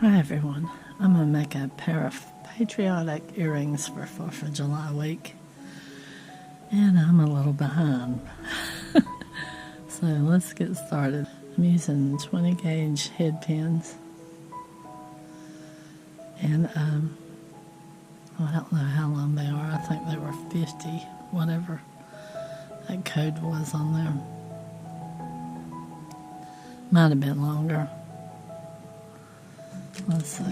Hi everyone, I'm going to make a pair of patriotic earrings for 4th of July week, and I'm a little behind. So let's get started. I'm using 20 gauge head pins, and I don't know how long they are. I think they were 50, whatever that code was on there. Might have been longer. Let's see.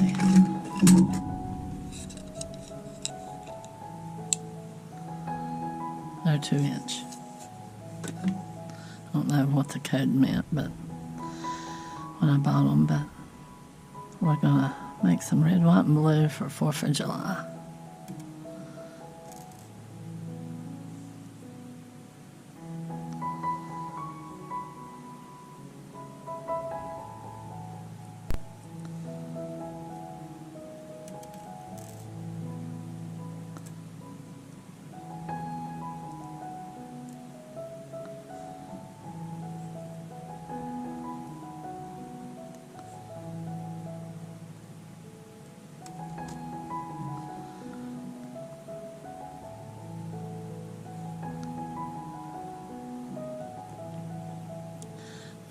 They're 2-inch. I don't know what the code meant, but when I bought them, but we're gonna make some red, white, and blue for 4th of July.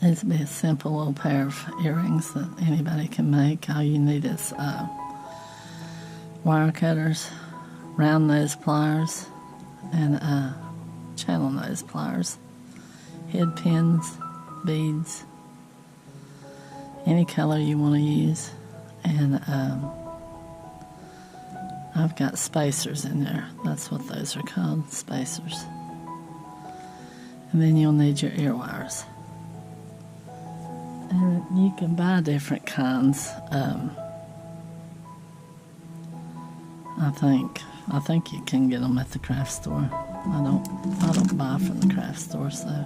These would be a simple little pair of earrings that anybody can make. All you need is wire cutters, round nose pliers, and channel nose pliers, head pins, beads, any color you want to use, and I've got spacers in there. That's what those are called, spacers. And then you'll need your ear wires. And you can buy different kinds. I think you can get them at the craft store. I don't buy from the craft store, so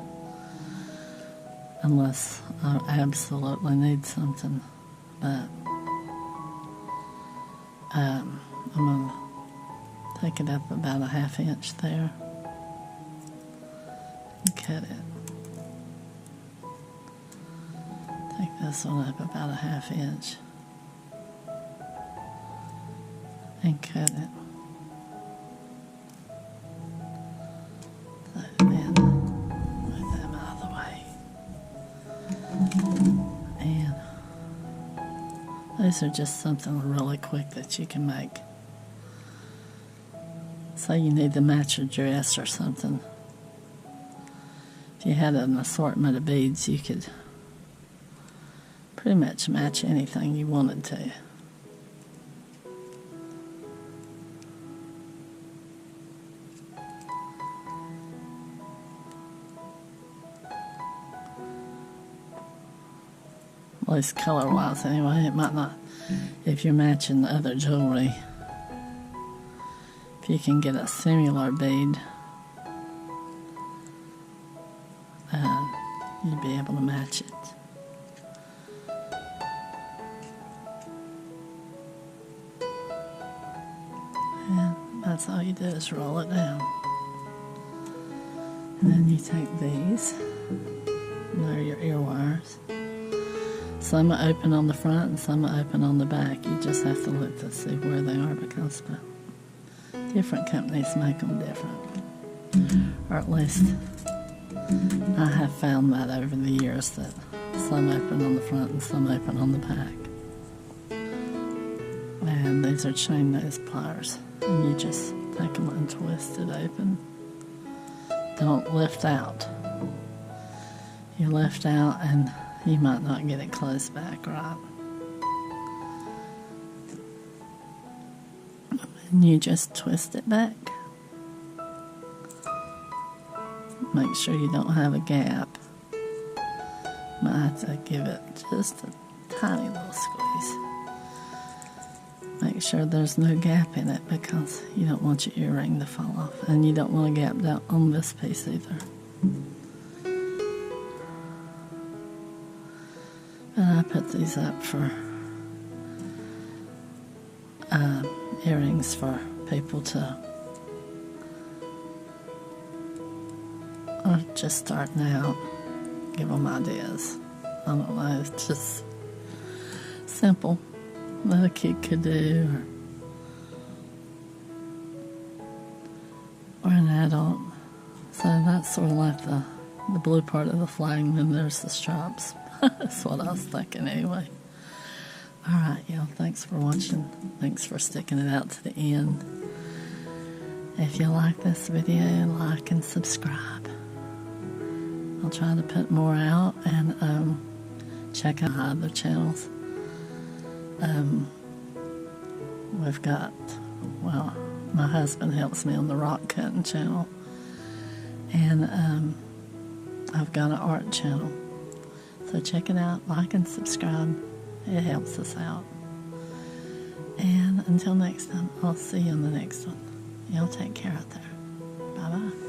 unless I absolutely need something. But I'm gonna take it up about a 1/2 inch there and cut it. Take this one up about a 1/2 inch and cut it. So then, move them out of the way. And those are just something really quick that you can make. Say you need to match your dress or something. If you had an assortment of beads, you could pretty much match anything you wanted to. At least color-wise anyway. It might not, if you're matching the other jewelry. If you can get a similar bead, you'd be able to match it. And that's all you do is roll it down. And then you take these, and they're your ear wires. Some are open on the front and some are open on the back. You just have to look to see where they are because different companies make them different. Or at least I have found that over the years that some open on the front and some open on the back. And these are chain nose pliers. And you just take them and twist it open. Don't lift out. You lift out and you might not get it closed back right. And you just twist it back. Make sure you don't have a gap. Might have to give it just a tiny little squeeze. Make sure there's no gap in it because you don't want your earring to fall off. And you don't want a gap down on this piece either. But I put these up for earrings for people to, or just starting out, give them ideas. I don't know, it's just simple. that a kid could do, or an adult. So that's sort of like the blue part of the flag, and then there's the stripes. That's what I was thinking anyway. Alright, y'all, thanks for watching. Thanks for sticking it out to the end. If you like this video, like and subscribe. I'll try to put more out, and check out my other channels. We've got, well, my husband helps me on the rock cutting channel, and I've got an art channel. So check it out, like and subscribe. It helps us out. And until next time, I'll see you on the next one. Y'all take care out there. Bye-bye.